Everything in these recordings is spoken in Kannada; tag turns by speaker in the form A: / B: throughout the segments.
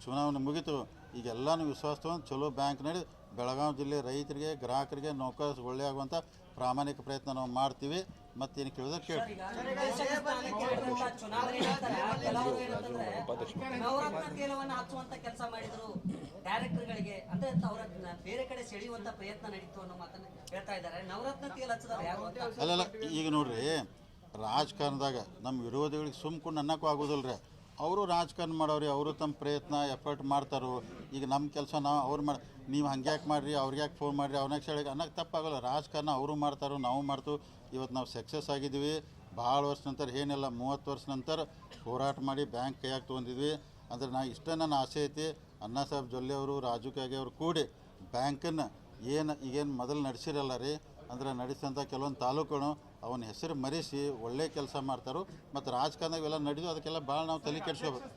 A: ಚುನಾವಣೆ ಮುಗಿತು, ಈಗ ಎಲ್ಲನೂ ವಿಶ್ವಾಸ ತೊಗೊಂಡು ಚಲೋ ಬ್ಯಾಂಕ್ ನಡಿ ಬೆಳಗಾವಿ ಜಿಲ್ಲೆ ರೈತರಿಗೆ ಗ್ರಾಹಕರಿಗೆ ನೌಕರ ಒಳ್ಳೆ ಆಗುವಂಥ ಪ್ರಾಮಾಣಿಕ ಪ್ರಯತ್ನ ನಾವು ಮಾಡ್ತೀವಿ. ಮತ್ತೇನು ಕೇಳಿದ್ರೆ ಕೇಳಿ
B: ಡೈರೆಕ್ಟರ್ಗಳಿಗೆ ಅಂದ್ರೆ ಬೇರೆ ಕಡೆ ಸೆಳೆಯುವಂತ ಪ್ರಯತ್ನ ನಡೀತು ಅನ್ನೋ ಮಾತನ್ನ ಹೇಳ್ತಾ ಇದ್ದಾರೆ. ನವರತ್ನ ತೇಲ್ ಹಚ್ಚಿದಾರೆ ಯಾರು ಅಂತ?
A: ಅಲ್ಲಲ್ಲ, ಈಗ ನೋಡ್ರಿ, ರಾಜಕಾರಣದಾಗ ನಮ್ಮ ವಿರೋಧಿಗಳಿಗೆ ಸುಮ್ಕೊಂಡು ಅನ್ನಕ್ಕೂ ಆಗೋದಿಲ್ಲ ರೀ. ಅವರು ರಾಜಕಾರಣ ಮಾಡೋರಿ, ಅವರು ತಮ್ಮ ಪ್ರಯತ್ನ ಎಫರ್ಟ್ ಮಾಡ್ತಾರೋ. ಈಗ ನಮ್ಮ ಕೆಲಸ ನಾವು ಅವ್ರು ಮಾಡಿ, ನೀವು ಹಂಗೆ ಯಾಕೆ ಮಾಡಿರಿ, ಅವ್ರಿಗೆ ಯಾಕೆ ಫೋನ್ ಮಾಡಿರಿ, ಅವ್ನಾಗ ಹೇಳಿ ಅನ್ನಕ್ಕೆ ತಪ್ಪಾಗೋಲ್ಲ. ರಾಜಕಾರಣ ಅವರು ಮಾಡ್ತಾರೋ, ನಾವು ಮಾಡ್ತೀವಿ. ಇವತ್ತು ನಾವು ಸಕ್ಸಸ್ ಆಗಿದ್ದೀವಿ. ಭಾಳ ವರ್ಷ ನಂತರ, ಏನಿಲ್ಲ 30 ವರ್ಷ ನಂತರ ಹೋರಾಟ ಮಾಡಿ ಬ್ಯಾಂಕ್ ಕೈಯಾಗಿ ತೊಗೊಂಡಿದ್ವಿ. ಅಂದ್ರೆ ನಾ ಇಷ್ಟೇ ನನ್ನ ಆಸೆ ಐತಿ, ಅಣ್ಣಾ ಸಾಹೇಬ್ ಜೊಲ್ಲೆ ಅವರು, ರಾಜು ಕಾಗೆ ಅವರು ಕೂಡಿ ಬ್ಯಾಂಕನ್ನು ಈಗೇನು ಮೊದಲು ನಡೆಸಿರಲ್ಲ ರೀ, ಅಂದ್ರೆ ನಡೆಸಿದಂಥ ಕೆಲವೊಂದು ತಾಲೂಕುಗಳು ಅವನ ಹೆಸರು ಮರೆಸಿ ಒಳ್ಳೆ ಕೆಲಸ ಮಾಡ್ತಾರೋ. ಮತ್ತು ರಾಜಕಾರಣದಾಗ ಇವೆಲ್ಲ ನಡೆದು ಅದಕ್ಕೆಲ್ಲ ಭಾಳ ನಾವು ತಲೆ ಕೆಡಿಸ್ಕೋಬೇಕು.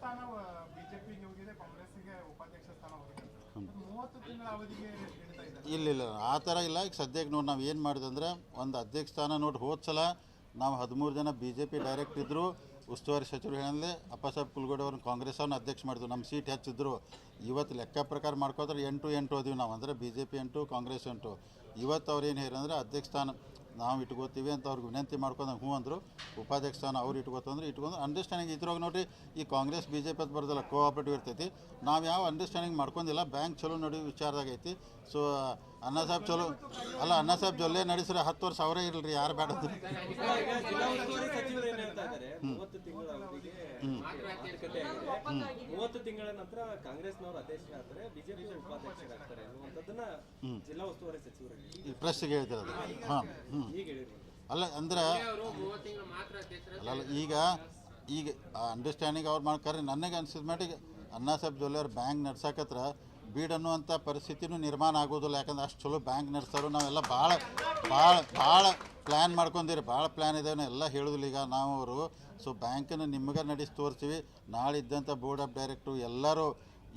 A: ಇಲ್ಲ ಆ ಥರ ಇಲ್ಲ. ಈಗ ಸದ್ಯಕ್ಕೆ ನೋಡಿ ನಾವು ಏನು ಮಾಡಿದೆ ಅಂದ್ರೆ, ಒಂದು ಅಧ್ಯಕ್ಷ ಸ್ಥಾನ ನೋಡಿ ಹೋದ ಸಲ ನಾವು 13 ಜನ BJP ಡೈರೆಕ್ಟ್ ಇದ್ದರು. ಉಸ್ತುವಾರಿ ಸಚಿವರು ಹೇಳಿದ್ರೆ ಅಪ್ಪಸಾಬ್ ಕುಲಗೋಡಿ ಅವ್ರನ್ನ ಕಾಂಗ್ರೆಸ್ ಅವ್ರನ್ನ ಅಧ್ಯಕ್ಷ ಮಾಡಿದ್ವು. ನಮ್ಮ ಸೀಟ್ ಹೆಚ್ಚಿದ್ರು. ಇವತ್ತು ಲೆಕ್ಕ ಪ್ರಕಾರ ಮಾಡ್ಕೋತಾರೆ 8 ಹೋದಿವಿ ನಾವು, ಅಂದರೆ BJP 8 ಕಾಂಗ್ರೆಸ್ 8. ಇವತ್ತು ಅವ್ರು ಏನು ಹೇಳಂದ್ರೆ ಅಧ್ಯಕ್ಷ ಸ್ಥಾನ ನಾವು ಇಟ್ಕೋತೀವಿ ಅಂತ ಅವ್ರಿಗೆ ವಿನಂತಿ ಮಾಡ್ಕೊಂಡು ಹ್ಞೂ ಅಂದರು. ಉಪಾಧ್ಯಕ್ಷ ಸ್ಥಾನ ಅವ್ರು ಇಟ್ಕೊಂಡು ಅಂಡರ್ಸ್ಟ್ಯಾಂಡಿಂಗ್ ಇದ್ರಾಗ ನೋಡಿರಿ. ಈ ಕಾಂಗ್ರೆಸ್ BJP ಅದು ಬರೋದಿಲ್ಲ, ಕೋಆಪರೇಟಿವ್ ಇರ್ತೈತಿ. ನಾವು ಯಾವ ಅಂಡರ್ಸ್ಟ್ಯಾಂಡಿಂಗ್ ಮಾಡ್ಕೊಂಡಿಲ್ಲ. ಬ್ಯಾಂಕ್ ಚಲೋ ನಡೆಯೋ ವಿಚಾರದಾಗ ಐತಿ. ಸೊ ಅಣ್ಣಾ ಸಾಹೇಬ್ ಚಲೋ ಅಲ್ಲ, ಅಣ್ಣಾ ಸಾಹೇಬ್ ಜೊಲ್ಲೆ ನಡೆಸಿದ್ರೆ 10 ವರ್ಷ ಅವರೇ ಇರಲ್ರಿ, ಯಾರು ಬೇಡ.
C: 30 ತಿಂಗಳ ನಂತರ ಕಾಂಗ್ರೆಸ್ನವರು ಅಧ್ಯಕ್ಷರಾಗ್ತಾರೆ, BJP ಉಪಾಧ್ಯಕ್ಷರಾಗ್ತಾರೆ ಅನ್ನುವಂಥದ್ದನ್ನ ಜಿಲ್ಲಾ ಉಸ್ತುವಾರಿ ಸಚಿವರು
A: ಪ್ರೆಸ್ಸಿಗೆ ಹೇಳ್ತಿರೋದು. ಹಾಂ ಅಲ್ಲ ಅಂದ್ರೆ ಅಲ್ಲ, ಈಗ ಅಂಡರ್ಸ್ಟ್ಯಾಂಡಿಂಗ್ ಅವ್ರು ಮಾಡ್ತಾರೆ. ನನಗೆ ಅನ್ಸಿದ ಮಟ್ಟಿಗೆ ಅಣ್ಣಾ ಸಾಹೇಬ್ ಜೊಲ್ಲೆ ಅವ್ರು ಬ್ಯಾಂಕ್ ನಡ್ಸಕತ್ರ ಬೀಡ್ ಅನ್ನುವಂಥ ಪರಿಸ್ಥಿತಿನೂ ನಿರ್ಮಾಣ ಆಗೋದಿಲ್ಲ. ಯಾಕಂದ್ರೆ ಅಷ್ಟು ಚಲೋ ಬ್ಯಾಂಕ್ ನಡೆಸ್ತಾರೋ. ನಾವೆಲ್ಲ ಭಾಳ ಪ್ಲ್ಯಾನ್ ಮಾಡ್ಕೊಂಡಿರಿ, ಭಾಳ ಪ್ಲ್ಯಾನ್ ಇದ್ದೇವೆ ಎಲ್ಲ ಹೇಳೋದಿಲ್ಲ ಈಗ ನಾವು ಅವರು. ಸೊ ಬ್ಯಾಂಕನ್ನು ನಿಮ್ಗೆ ನಡೆಸಿ ತೋರಿಸ್ತೀವಿ. ನಾಳೆ ಇದ್ದಂಥ ಬೋರ್ಡ್ ಆಫ್ ಡೈರೆಕ್ಟ್ರು ಎಲ್ಲರೂ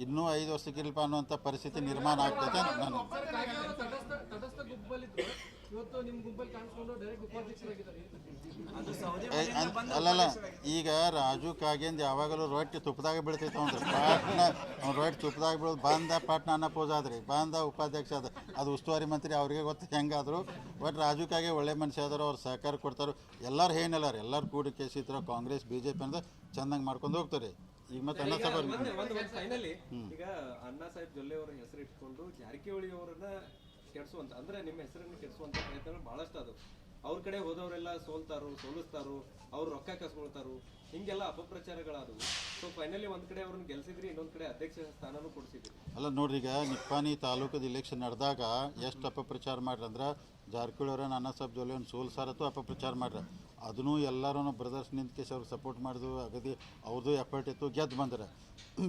A: ಇನ್ನೂ 5 ವರ್ಷಕ್ಕಿಲ್ಪ ಅನ್ನುವಂಥ ಪರಿಸ್ಥಿತಿ ನಿರ್ಮಾಣ ಆಗ್ತೈತೆ. ನಾನು ಅಲ್ಲಲ್ಲ, ಈಗ ರಾಜು ಕಾಗೇಂದ್ ಯಾವಾಗಲೂ ರೊಟ್ಟಿ ತುಪ್ಪದಾಗ ಬೀಳ್ತೈತೆ. ಅವ್ನು ರೊಟ್ಟಿ ತುಪ್ಪದಾಗ ಬೀಳೋದು ಬಂದ ಪಾಟ್ನ ಅನ್ನಪೋಸ್ ಆದ್ರಿ, ಬಂದ ಉಪಾಧ್ಯಕ್ಷ ಆದ, ಅದು ಉಸ್ತುವಾರಿ ಮಂತ್ರಿ ಅವ್ರಿಗೆ ಗೊತ್ತು ಹೆಂಗಾದ್ರು. ಬಟ್ ರಾಜು ಕಾಗೆ ಒಳ್ಳೆ ಮನುಷ್ಯ ಆದರು, ಅವ್ರು ಸಹಕಾರ ಕೊಡ್ತಾರೆ. ಎಲ್ಲರೂ ಏನಿಲ್ಲ ರೀ, ಎಲ್ಲರೂ ಕೂಡಿ ಕೇಸಿತ್ರ ಕಾಂಗ್ರೆಸ್ BJP ಅಂತ ಚೆಂದಂಗೆ ಮಾಡ್ಕೊಂಡು ಹೋಗ್ತಾರೆ. ಈಗ ಮತ್ತೆ ಅಣ್ಣಾ ಸಾಹೇಬ್
C: ಫೈನಲಿ ಈಗ ಅಣ್ಣಾ ಸಾಹೇಬ್ ಜೊಲ್ಲೆ ಅವರ ಹೆಸರು ಇಟ್ಕೊಂಡು ಜಾರಕಿಹೊಳಿ ಅವರನ್ನ ಕೆಡಿಸುವಂತ, ಅಂದ್ರೆ ನಿಮ್ಮ ಹೆಸರನ್ನು ಕೆಡಿಸುವಂತ ಪ್ರಯತ್ನಗಳು ಬಹಳಷ್ಟು ಅದು. ಅವ್ರ ಕಡೆ ಹೋದವರೆಲ್ಲ ಸೋಲಿಸ್ತಾರು, ಅವ್ರು ರೊಕ್ಕ ಕಸ್ಕೊಳ್ತಾರು, ಹಿಂಗೆಲ್ಲ ಅಪಪ್ರಚಾರಗಳಾದವು. ಸೊ ಫೈನಲಿ ಒಂದ್ ಕಡೆ ಅವ್ರನ್ನ ಗೆಲ್ಸಿದ್ರಿ, ಇನ್ನೊಂದ್ ಕಡೆ ಅಧ್ಯಕ್ಷ ಸ್ಥಾನನೂ ಕೊಡಿಸಿದ್ರಿ.
A: ಅಲ್ಲ ನೋಡ್ರಿ, ಈಗ ನಿಪ್ಪಾಣಿ ತಾಲೂಕದ ಇಲೆಕ್ಷನ್ ನಡೆದಾಗ ಎಷ್ಟು ಅಪಪ್ರಚಾರ ಮಾಡ್ರಿ ಅಂದ್ರೆ, ಜಾರಕಿಹೊಳಿ ಅವರನ್ನ ಅಣ್ಣಾ ಸಾಹೇಬ್ ಜೊಲ್ಲೆ ಒಂದು ಸೋಲ್ಸಾರತ್ತು ಅಪಪ್ರಚಾರ ಮಾಡ್ರಿ. ಅದನ್ನೂ ಎಲ್ಲರೂ ಬ್ರದರ್ಸ್ ನಿಂತ್ಕೇಸಿ ಅವ್ರಿಗೆ ಸಪೋರ್ಟ್ ಮಾಡಿದ್ವು. ಅಗದಿ ಅವ್ರದ್ದು ಎಫರ್ಟ್ ಇತ್ತು, ಗೆದ್ದು ಬಂದ್ರೆ.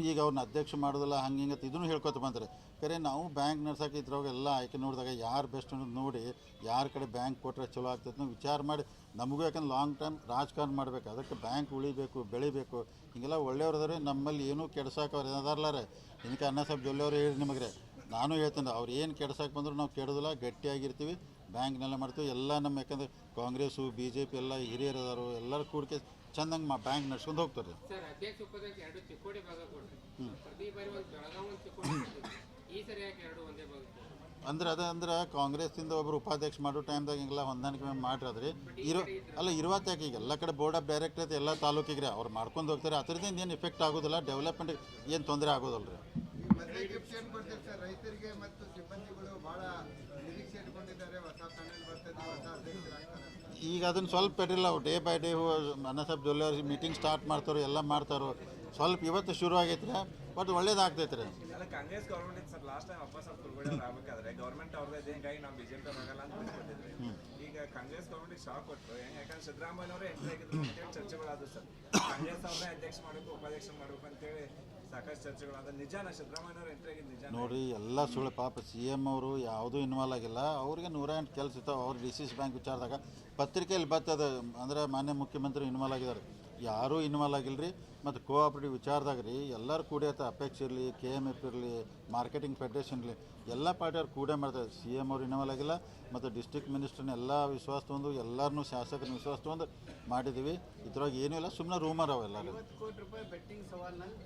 A: ಈಗ ಅವ್ರನ್ನ ಅಧ್ಯಕ್ಷ ಮಾಡೋದಿಲ್ಲ ಹಂಗೆ ಹಿಂಗತ್ತು ಇದನ್ನು ಹೇಳ್ಕೊತ ಬಂದರೆ. ಖರೆ ನಾವು ಬ್ಯಾಂಕ್ ನಡ್ಸೋಕೆ ಇದ್ರಾಗ ಎಲ್ಲ ಆಯ್ಕೆ ನೋಡಿದಾಗ ಯಾರು ಬೆಸ್ಟ್ ಅನ್ನೋದು ನೋಡಿ, ಯಾರ ಕಡೆ ಬ್ಯಾಂಕ್ ಕೊಟ್ಟರೆ ಚಲೋ ಆಗ್ತೈತೆ ನಾವು ವಿಚಾರ ಮಾಡಿ, ನಮಗೂ ಯಾಕಂದ್ರೆ ಲಾಂಗ್ ಟೈಮ್ ರಾಜಕಾರಣ ಮಾಡಬೇಕು, ಅದಕ್ಕೆ ಬ್ಯಾಂಕ್ ಉಳಿಬೇಕು, ಬೆಳಿಬೇಕು. ಹಿಂಗೆಲ್ಲ ಒಳ್ಳೆಯವ್ರು ಅದಾರೆ. ನಮ್ಮಲ್ಲಿ ಏನೂ ಕೆಡ್ಸೋಕೆ ಅವ್ರು ಏನಾದಾರಲ್ಲ. ಇದಕ್ಕೆ ಅಣ್ಣಾ ಸಾಹೇಬ್ ಜೊಲ್ಲೆ ಅವರು ಹೇಳಿ ನಿಮಗೆ ನಾನು ಹೇಳ್ತೇನೆ, ಅವ್ರು ಏನು ಕೆಡ್ಸೋಕೆ ಬಂದರೂ ನಾವು ಕೆಡೋದಿಲ್ಲ, ಗಟ್ಟಿಯಾಗಿರ್ತೀವಿ, ಬ್ಯಾಂಕ್ನೆಲ್ಲ ಮಾಡ್ತೀವಿ ಎಲ್ಲ. ನಮ್ಮ ಯಾಕಂದ್ರೆ ಕಾಂಗ್ರೆಸ್ಸು BJP ಎಲ್ಲ ಹಿರಿಯರು ಅದಾರು, ಎಲ್ಲರೂ ಕೂಡಿಕೆ ಚಂದಂಗೆ ಬ್ಯಾಂಕ್ ನಡ್ಸ್ಕೊಂಡು ಹೋಗ್ತಾರೆ. ಅಂದ್ರೆ ಕಾಂಗ್ರೆಸ್ಸಿಂದ ಒಬ್ಬರು ಉಪಾಧ್ಯಕ್ಷ ಮಾಡೋ ಟೈಮ್ದಾಗ ಹಿಂಗೆಲ್ಲ ಹೊಂದಾಣಿಕೆ ಮಾಡಿರೋದ್ರಿ. ಇರುವತ್ತಾಕೆ ಈಗ ಎಲ್ಲ ಕಡೆ ಬೋರ್ಡ್ ಆಫ್ ಡೈರೆಕ್ಟರ್ ಐತೆ ಎಲ್ಲ ತಾಲೂಕಿಗೆ, ಅವ್ರು ಮಾಡ್ಕೊಂಡು ಹೋಗ್ತಾರೆ. ಅದರಿಂದ ಏನು ಎಫೆಕ್ಟ್ ಆಗೋದಿಲ್ಲ, ಡೆವಲಪ್ಮೆಂಟ್ ಏನು ತೊಂದರೆ ಆಗೋದಿಲ್ಲ ರೀ.
D: ರೈತರಿಗೆ ಮತ್ತು ಸಿಬ್ಬಂದಿಗಳು ಬಹಳ ನಿರೀಕ್ಷೆ ಇಟ್ಕೊಂಡಿದ್ದಾರೆ, ಹೊಸ ಪ್ಯಾನೆಲ್ ಬರ್ತದೆ, ಹೊಸ ಅಧ್ಯಕ್ಷರಾಗ್ತಾರೆ.
A: ಈಗ ಅದನ್ನು ಸ್ವಲ್ಪ ಇರಲಿಲ್ಲ, day by day Anna Saheb Jolle ಅವ್ರಿಗೆ ಮೀಟಿಂಗ್ ಸ್ಟಾರ್ಟ್ ಮಾಡ್ತಾರೋ, ಎಲ್ಲ ಮಾಡ್ತಾರೋ. ಸ್ವಲ್ಪ ಇವತ್ತು ಶುರು ಆಗೈತೆ ರೀ, ಬಟ್ ಒಳ್ಳೇದಾಗ್ತೈತೆ ರೀ.
E: ಅಲ್ಲ, ಕಾಂಗ್ರೆಸ್ ಗೌರ್ಮೆಂಟ್ ಇತ್ತು ಸರ್. ಲಾಸ್ಟ್ ಟೈಮ್ ಅಪ್ಪಸಾಬ್ ಕುಲಗೋಡಿ ಅವ್ರು ಆಗಬೇಕಾದ್ರೆ ಗೌರ್ಮೆಂಟ್ ಅವ್ರದ್ದು ಹಿಂಗಾಗಿ ನಾವು BJP ಆಗಲ್ಲ ಅಂತ ಬಿಟ್ಕೊಟ್ಟಿದ್ವಿ. ಈಗ ಕಾಂಗ್ರೆಸ್ ಗೌರ್ಮೆಂಟ್ ಶಾಕ್ ಕೊಟ್ಟು, ಯಾಕಂದ್ರೆ ಸಿದ್ದರಾಮಯ್ಯನವರೇ ಎಂಟ್ರಿ ಆಗಿದ್ರು ಅಂತೇಳಿ ಚರ್ಚೆಗಳಾದವು ಸರ್. ಕಾಂಗ್ರೆಸ್ ಅವ್ರನ್ನೇ ಅಧ್ಯಕ್ಷ ಮಾಡಬೇಕು, ಉಪಾಧ್ಯಕ್ಷ ಮಾಡಬೇಕು ಅಂತೇಳಿ ಸಾಕಷ್ಟು ಚರ್ಚೆಗಳಾದ. ನಿಜಾನ ಸಿದ್ದರಾಮಯ್ಯನವರು ಎಂಟ್ರಿ ಆಗಿದ್ದು ನಿಜ?
A: ನೋಡಿ, ಎಲ್ಲ ಸುಳ್ಳು. ಪಾಪ CM ಅವರು ಯಾವುದೂ ಇನ್ವಾಲ್ವ್ ಆಗಿಲ್ಲ. ಅವ್ರಿಗೆ 108 ಕೆಲಸ ಇರ್ತಾವೆ. ಅವ್ರು DCC ಬ್ಯಾಂಕ್ ವಿಚಾರದಾಗ ಪತ್ರಿಕೆಯಲ್ಲಿ ಬರ್ತದೆ, ಅಂದ್ರೆ ಮಾನ್ಯ ಮುಖ್ಯಮಂತ್ರಿ ಇನ್ವಾಲ್ವ್ ಆಗಿದ್ದಾರೆ. ಯಾರೂ ಇನ್ವಾಲ್ವ್ ಆಗಿಲ್ಲ ರೀ. ಮತ್ತು ಕೋಆಪರೇಟಿವ್ ವಿಚಾರದಾಗ ರೀ ಎಲ್ಲರೂ ಕೂಡಿಯತ್ತ, ಅಪೆಕ್ಸ್ ಇರಲಿ, KMF ಇರಲಿ, ಮಾರ್ಕೆಟಿಂಗ್ ಫೆಡರೇಷನ್ ಇರಲಿ, ಎಲ್ಲ ಪಾರ್ಟಿಯವ್ರು ಕೂಡೇ ಮಾಡ್ತಾರೆ. CM ಅವ್ರು ಇನ್ವಾಲ್ವ್ ಆಗಿಲ್ಲ. ಮತ್ತು ಡಿಸ್ಟ್ರಿಕ್ಟ್ ಮಿನಿಸ್ಟರ್ನ ಎಲ್ಲ ವಿಶ್ವಾಸ ತೊಗೊಂಡು, ಎಲ್ಲರನ್ನೂ ಶಾಸಕರನ್ನ ವಿಶ್ವಾಸ ತೊಗೊಂಡು ಮಾಡಿದ್ದೀವಿ. ಇದ್ರಾಗ ಏನೂ ಇಲ್ಲ, ಸುಮ್ಮನೆ ರೂಮರ್ ಅವೆಲ್ಲ.
D: 50 ಕೋಟಿ ರೂಪಾಯಿ ಬೆಟ್ಟಿಂಗ್ ಸವಾಲ್ನಲ್ಲಿ